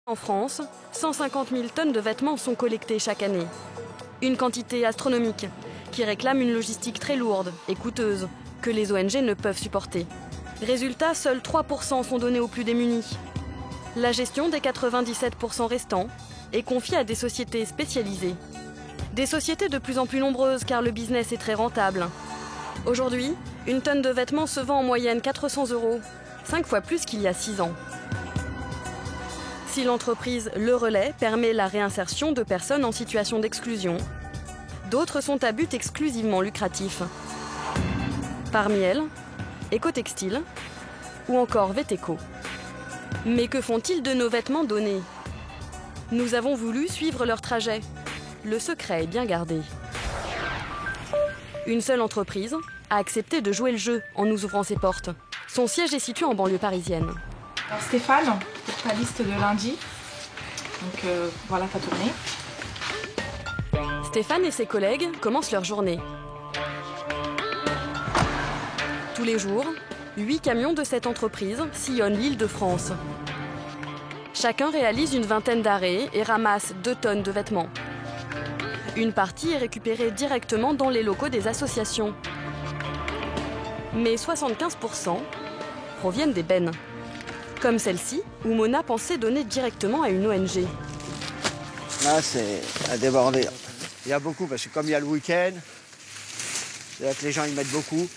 En France, 150 000 tonnes de vêtements sont collectées chaque année. Une quantité astronomique qui réclame une logistique très lourde et coûteuse que les ONG ne peuvent supporter. Résultat, seuls 3% sont donnés aux plus démunis. La gestion des 97% restants est confiée à des sociétés spécialisées. Des sociétés de plus en plus nombreuses car le business est très rentable. Aujourd'hui, une tonne de vêtements se vend en moyenne 400 €, 5 fois plus qu'il y a 6 ans. Si l'entreprise Le Relais permet la réinsertion de personnes en situation d'exclusion, d'autres sont à but exclusivement lucratif. Parmi elles, Ecotextile ou encore Veteco. Mais que font-ils de nos vêtements donnés? Nous avons voulu suivre leur trajet. Le secret est bien gardé. Une seule entreprise a accepté de jouer le jeu en nous ouvrant ses portes. Son siège est situé en banlieue parisienne. Alors Stéphane, pour ta liste de lundi. Donc voilà ta tournée. Stéphane et ses collègues commencent leur journée. Tous les jours, 8 camions de cette entreprise sillonnent l'Île-de-France. Chacun réalise une vingtaine d'arrêts et ramasse 2 tonnes de vêtements. Une partie est récupérée directement dans les locaux des associations. Mais 75% proviennent des bennes. Comme celle-ci, où Mona pensait donner directement à une ONG. Là, c'est à déborder. Il y a beaucoup, parce que comme il y a le week-end, les gens ils mettent beaucoup.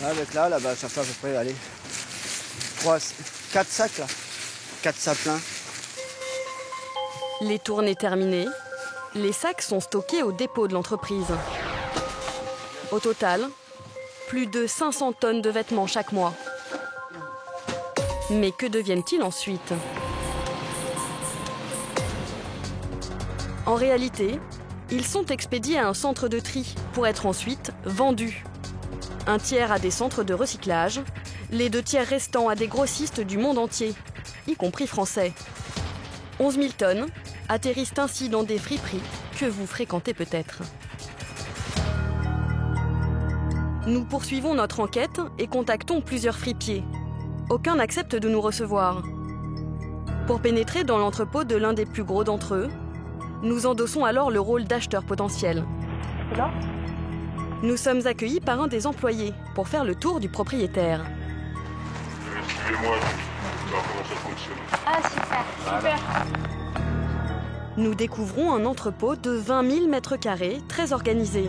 Avec là-bas, ça fait à peu près, allez, 4 sacs là. 4 sacs pleins. Les tournées terminées, les sacs sont stockés au dépôt de l'entreprise. Au total, plus de 500 tonnes de vêtements chaque mois. Mais que deviennent-ils ensuite? En réalité, ils sont expédiés à un centre de tri pour être ensuite vendus. Un tiers à des centres de recyclage, les 2 tiers restants à des grossistes du monde entier, y compris français. 11 000 tonnes atterrissent ainsi dans des friperies que vous fréquentez peut-être. Nous poursuivons notre enquête et contactons plusieurs fripiers. Aucun n'accepte de nous recevoir. Pour pénétrer dans l'entrepôt de l'un des plus gros d'entre eux, nous endossons alors le rôle d'acheteur potentiel. C'est là ? Nous sommes accueillis par un des employés pour faire le tour du propriétaire. Suivez-moi, on va voir comment ça fonctionne. Ah super, super. Nous découvrons un entrepôt de 20 000 mètres carrés très organisé.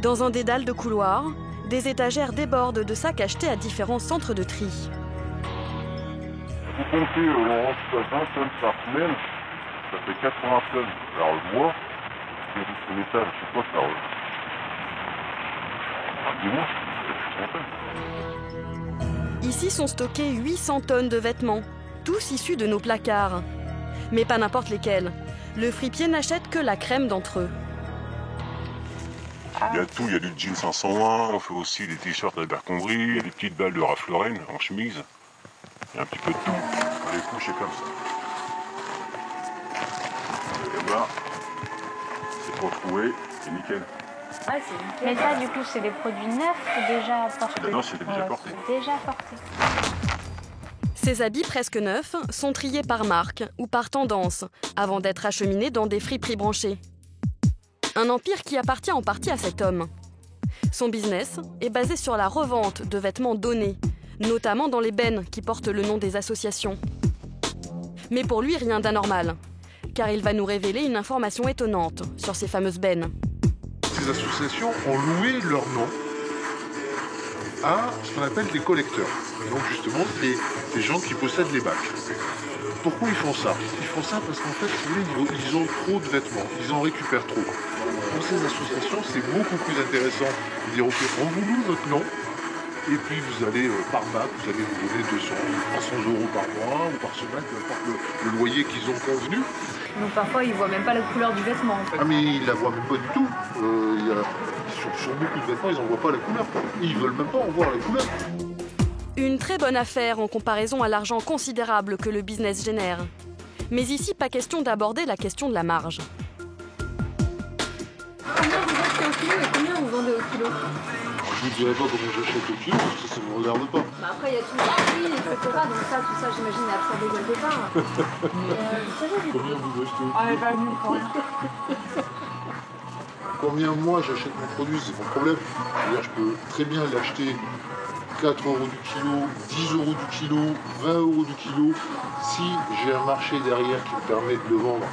Dans un dédale de couloirs, des étagères débordent de sacs achetés à différents centres de tri. Vous comptez, on rentre 20 tonnes par semaine, ça fait 80 tonnes. Alors le mois, si vous prenez ça, je sais pas, ça... Dis-moi, c'est 100 tonnes. Ici sont stockés 800 tonnes de vêtements, tous issus de nos placards. Mais pas n'importe lesquels. Le fripier n'achète que la crème d'entre eux. Il y a tout, il y a du jean 501, on fait aussi des t-shirts à Abercrombie, il y a des petites balles de Ralph Lauren en chemise. Il y a un petit peu de tout. Les couches, c'est comme ça. Et là, c'est retrouvé, c'est nickel. Ah, c'est nickel. Mais ça, du coup, c'est des produits neufs ou déjà portés? Non, c'est déjà porté. C'est déjà porté. Ces habits presque neufs sont triés par marque ou par tendance avant d'être acheminés dans des friperies branchées. Un empire qui appartient en partie à cet homme. Son business est basé sur la revente de vêtements donnés, notamment dans les bennes qui portent le nom des associations. Mais pour lui, rien d'anormal, car il va nous révéler une information étonnante sur ces fameuses bennes. Ces associations ont loué leur nom à ce qu'on appelle des collecteurs. Et donc justement, c'est des gens qui possèdent les bacs. Pourquoi ils font ça? Ils font ça parce qu'en fait, si vous voulez, ils ont trop de vêtements, ils en récupèrent trop. Pour ces associations, c'est beaucoup plus intéressant de dire, ok, on vous loue notre nom, et puis vous allez par bac, vous allez vous donner 200, 300 € par mois ou par semaine, peu importe le loyer qu'ils ont convenu. Donc parfois, ils voient même pas la couleur du vêtement en fait. Ah mais ils la voient même pas du tout. Sur beaucoup de vêtements, ils n'en voient pas la couleur. Ils veulent même pas en voir la couleur. Une très bonne affaire en comparaison à l'argent considérable que le business génère. Mais ici, pas question d'aborder la question de la marge. Combien vous achetez au kilo et combien vous vendez au kilo? Je Vous ne direz pas comment j'achète le kilo, parce que ça ne me regarde pas. Bah après, il y a tout le prix, etc. Donc tout ça, j'imagine, est absorbé dès le départ. Combien vous achetez? Ah, elle est pas venue pour rien. Combien moi j'achète mon produit, c'est mon problème. C'est-à-dire, je peux très bien l'acheter 4 € du kilo, 10 € du kilo, 20 € du kilo. Si j'ai un marché derrière qui me permet de le vendre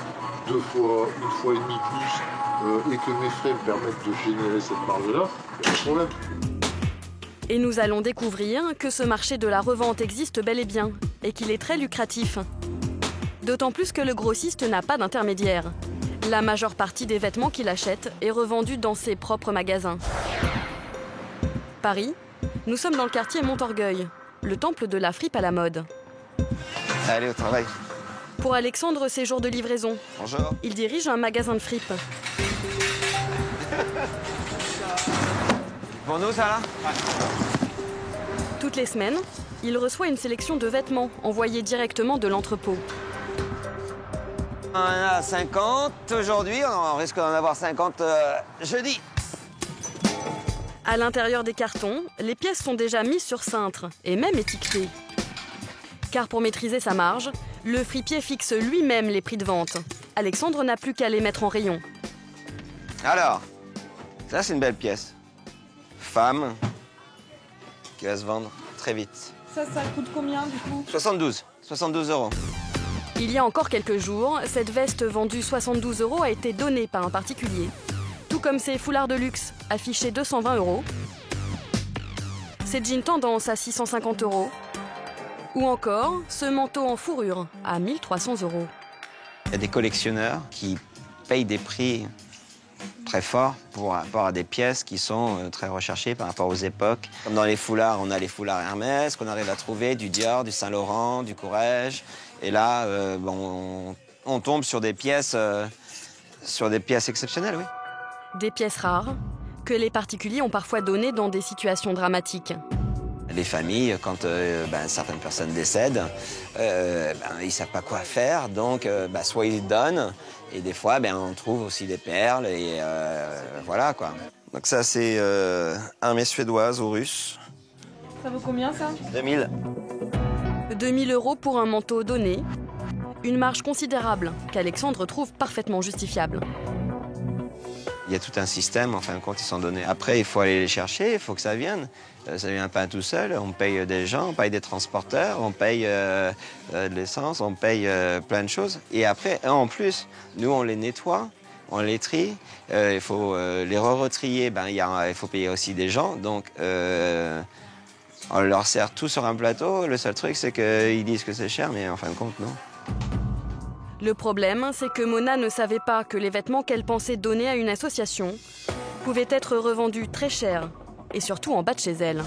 2 fois, 1 fois et demi plus, et que mes frais me permettent de générer cette marge-là, il n'y a pas de problème. Et nous allons découvrir que ce marché de la revente existe bel et bien et qu'il est très lucratif. D'autant plus que le grossiste n'a pas d'intermédiaire. La majeure partie des vêtements qu'il achète est revendue dans ses propres magasins. Paris, nous sommes dans le quartier Montorgueil, le temple de la fripe à la mode. Allez, au travail. Pour Alexandre, c'est jour de livraison. Bonjour. Il dirige un magasin de fripes. Pour nous, ça, là? Toutes les semaines, il reçoit une sélection de vêtements envoyés directement de l'entrepôt. On en a 50 aujourd'hui, on risque d'en avoir 50 jeudi. À l'intérieur des cartons, les pièces sont déjà mises sur cintre et même étiquetées. Car pour maîtriser sa marge, le fripier fixe lui-même les prix de vente. Alexandre n'a plus qu'à les mettre en rayon. Alors, ça c'est une belle pièce. Femme, qui va se vendre très vite. Ça coûte combien du coup? 72 €. Il y a encore quelques jours, cette veste vendue 72 € a été donnée par un particulier. Tout comme ces foulards de luxe, affichés 220 €. Ces jeans tendance à 650 €. Ou encore ce manteau en fourrure à 1 300 €. Il y a des collectionneurs qui payent des prix très forts pour rapport à des pièces qui sont très recherchées par rapport aux époques. Comme dans les foulards, on a les foulards Hermès qu'on arrive à trouver, du Dior, du Saint-Laurent, du Courrèges. Et là, on tombe sur des pièces exceptionnelles, oui. Des pièces rares que les particuliers ont parfois données dans des situations dramatiques. Les familles, quand certaines personnes décèdent, ils ne savent pas quoi faire, donc soit ils donnent, et des fois on trouve aussi des perles, et voilà quoi. Donc ça c'est Hermès suédoise ou russe. Ça vaut combien ça? 2000. 2000 € pour un manteau donné, une marge considérable qu'Alexandre trouve parfaitement justifiable. Il y a tout un système, en fin de compte, ils sont donnés. Après, il faut aller les chercher, il faut que ça vienne. Ça ne vient pas tout seul. On paye des gens, on paye des transporteurs, on paye de l'essence, on paye plein de choses. Et après, en plus, nous, on les nettoie, on les trie. Il faut les re-retrier. Il faut payer aussi des gens. Donc, on leur sert tout sur un plateau. Le seul truc, c'est qu'ils disent que c'est cher, mais en fin de compte, non. Le problème, c'est que Mona ne savait pas que les vêtements qu'elle pensait donner à une association pouvaient être revendus très cher et surtout en bas de chez elle.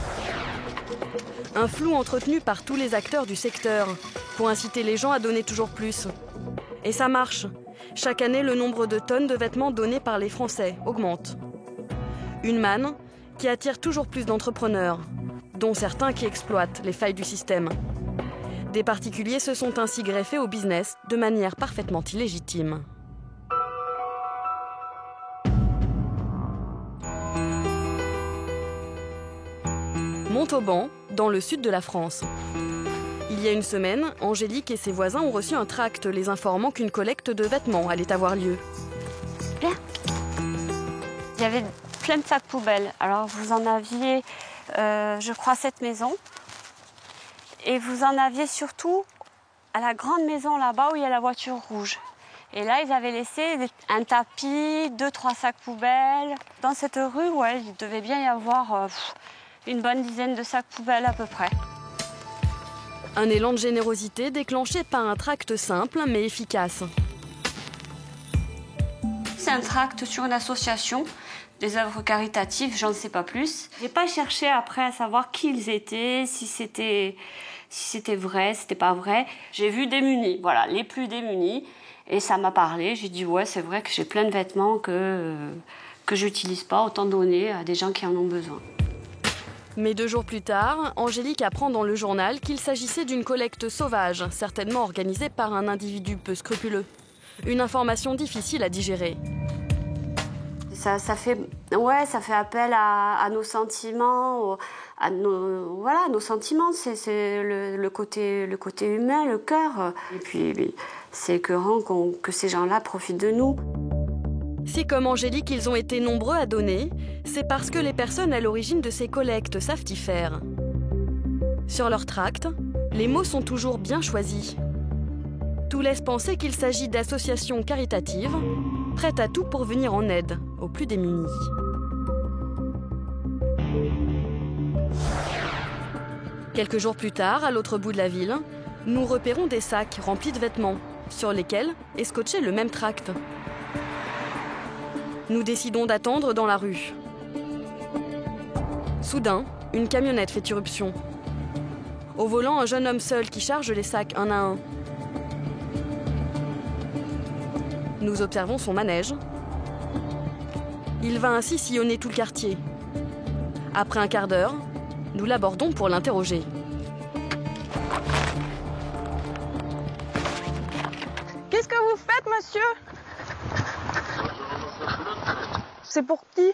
Un flou entretenu par tous les acteurs du secteur pour inciter les gens à donner toujours plus. Et ça marche. Chaque année, le nombre de tonnes de vêtements donnés par les Français augmente. Une manne qui attire toujours plus d'entrepreneurs, dont certains qui exploitent les failles du système. Des particuliers se sont ainsi greffés au business de manière parfaitement illégitime. Montauban, dans le sud de la France. Il y a une semaine, Angélique et ses voisins ont reçu un tract les informant qu'une collecte de vêtements allait avoir lieu. Bien. Il y avait plein de sacs poubelles. Alors vous en aviez, je crois, 7 maisons. Et vous en aviez surtout à la grande maison là-bas où il y a la voiture rouge. Et là, ils avaient laissé un tapis, 2-3 sacs poubelles. Dans cette rue, il devait bien y avoir une bonne dizaine de sacs poubelles à peu près. Un élan de générosité déclenché par un tract simple mais efficace. C'est un tract sur une association, des œuvres caritatives, j'en sais pas plus. J'ai pas cherché après à savoir qui ils étaient, si c'était vrai, si c'était pas vrai. J'ai vu démunis, voilà, les plus démunis. Et ça m'a parlé. J'ai dit, ouais, c'est vrai que j'ai plein de vêtements que j'utilise pas, autant donner à des gens qui en ont besoin. Mais 2 jours plus tard, Angélique apprend dans le journal qu'il s'agissait d'une collecte sauvage, certainement organisée par un individu peu scrupuleux. Une information difficile à digérer. Ça fait appel à nos sentiments, à nos sentiments. C'est le côté humain, le cœur. Et puis, c'est écœurant que ces gens-là profitent de nous. Si, comme Angélique, ils ont été nombreux à donner, c'est parce que les personnes à l'origine de ces collectes savent y faire. Sur leur tract, les mots sont toujours bien choisis. Tout laisse penser qu'il s'agit d'associations caritatives, prêtes à tout pour venir en aide aux plus démunis. Quelques jours plus tard, à l'autre bout de la ville, nous repérons des sacs remplis de vêtements, sur lesquels est scotché le même tract. Nous décidons d'attendre dans la rue. Soudain, une camionnette fait irruption. Au volant, un jeune homme seul qui charge les sacs un à un. Nous observons son manège. Il va ainsi sillonner tout le quartier. Après un quart d'heure, nous l'abordons pour l'interroger. Qu'est-ce que vous faites, monsieur? C'est pour qui?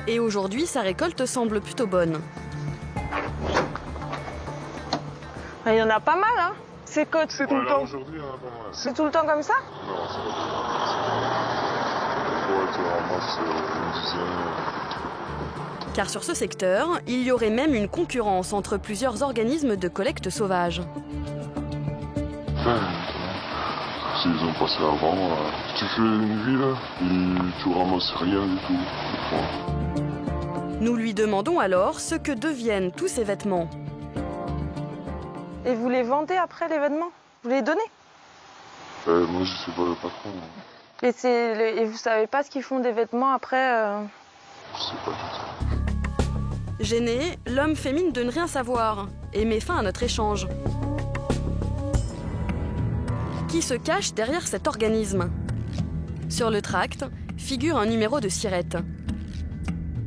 Et aujourd'hui, sa récolte semble plutôt bonne. Il y en a pas mal, hein? C'est tout le temps. Aujourd'hui, il y en a pas mal. C'est tout le temps comme ça? Non, c'est pas tout le temps. Ouais, tu ramasses une dizaine. Car sur ce secteur, il y aurait même une concurrence entre plusieurs organismes de collecte sauvage. S'ils ont passé avant, tu fais une ville et tu ramasses rien du tout. Nous lui demandons alors ce que deviennent tous ces vêtements. Et vous les vendez après, les vêtements? Vous les donnez? Moi, je sais pas le patron. Et vous savez pas ce qu'ils font des vêtements après? Je sais pas du tout. Gêné, l'homme fait mine de ne rien savoir et met fin à notre échange. Qui se cache derrière cet organisme? Sur le tract figure un numéro de SIRET.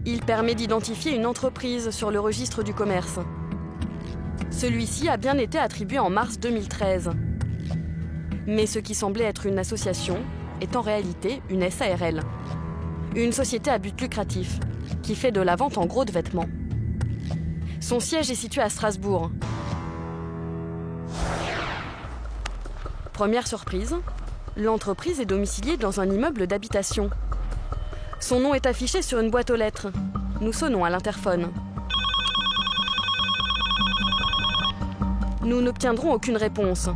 Il permet d'identifier une entreprise sur le registre du commerce. Celui-ci a bien été attribué en mars 2013. Mais ce qui semblait être une association est en réalité une SARL. Une société à but lucratif qui fait de la vente en gros de vêtements. Son siège est situé à Strasbourg. Première surprise, l'entreprise est domiciliée dans un immeuble d'habitation. Son nom est affiché sur une boîte aux lettres. Nous sonnons à l'interphone. Nous n'obtiendrons aucune réponse.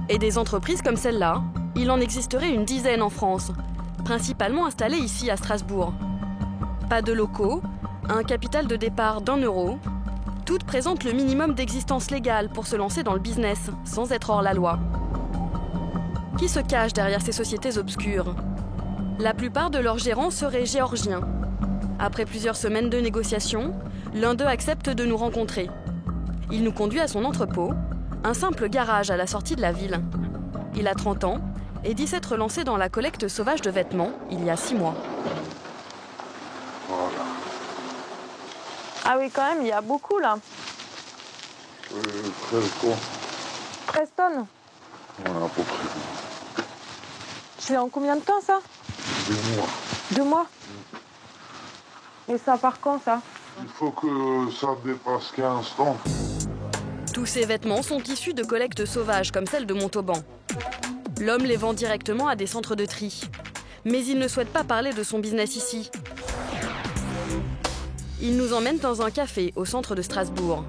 Et des entreprises comme celle-là, il en existerait une dizaine en France, principalement installées ici à Strasbourg. Pas de locaux, un capital de départ d'1 €. Toutes présentent le minimum d'existence légale pour se lancer dans le business, sans être hors la loi. Qui se cache derrière ces sociétés obscures? La plupart de leurs gérants seraient géorgiens. Après plusieurs semaines de négociations, l'un d'eux accepte de nous rencontrer. Il nous conduit à son entrepôt, un simple garage à la sortie de la ville. Il a 30 ans et dit s'être lancé dans la collecte sauvage de vêtements il y a 6 mois. Voilà. Ah oui, quand même, il y a beaucoup, là. 13 quoi? 13 tonnes. Voilà, à peu près. C'est en combien de temps, ça? 2 mois. 2 mois. Et ça part quand, ça? Il faut que ça dépasse 15 tonnes. Tous ces vêtements sont issus de collectes sauvages comme celle de Montauban. L'homme les vend directement à des centres de tri. Mais il ne souhaite pas parler de son business ici. Il nous emmène dans un café au centre de Strasbourg.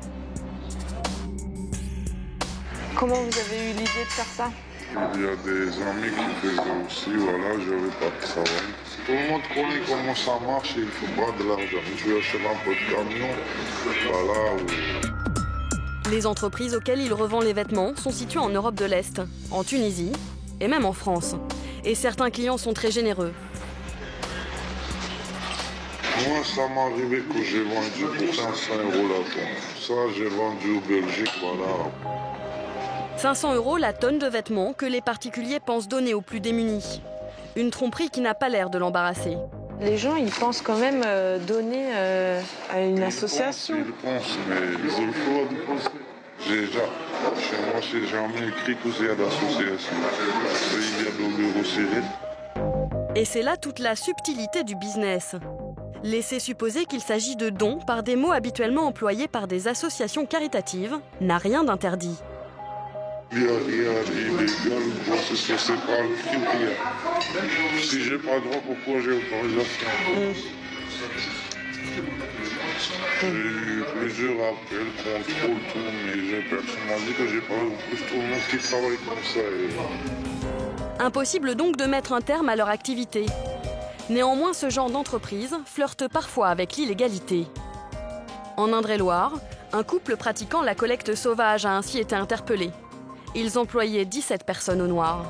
Comment vous avez eu l'idée de faire ça? Il y a des amis qui faisaient aussi, voilà, j'avais pas de travail. Tout le monde connaît comment ça marche et il faut pas de l'argent. Tu achètes un peu de camion, voilà. Les entreprises auxquelles il revend les vêtements sont situées en Europe de l'Est, en Tunisie et même en France. Et certains clients sont très généreux. Moi, ça m'est arrivé que j'ai vendu pour 500 € la tonne. Ça, j'ai vendu au Belgique, voilà. 500 € la tonne de vêtements que les particuliers pensent donner aux plus démunis. Une tromperie qui n'a pas l'air de l'embarrasser. Les gens, ils pensent quand même donner à une association. Ils pensent, mais ils ont le droit de penser. Déjà, chez moi, c'est jamais écrit que c'est à l'association. Il y a le bureau serré. Et c'est là toute la subtilité du business. Laisser supposer qu'il s'agit de dons par des mots habituellement employés par des associations caritatives n'a rien d'interdit. Il y a illégal, c'est pas le crime. Si j'ai pas le droit, pourquoi j'ai autorisation? J'ai eu plusieurs appels, contrôle, tout, mais personne m'a dit que j'ai pas plus tout le monde qui travaille comme ça. Impossible donc de mettre un terme à leur activité. Néanmoins, ce genre d'entreprise flirte parfois avec l'illégalité. En Indre-et-Loire, un couple pratiquant la collecte sauvage a ainsi été interpellé. Ils employaient 17 personnes au noir.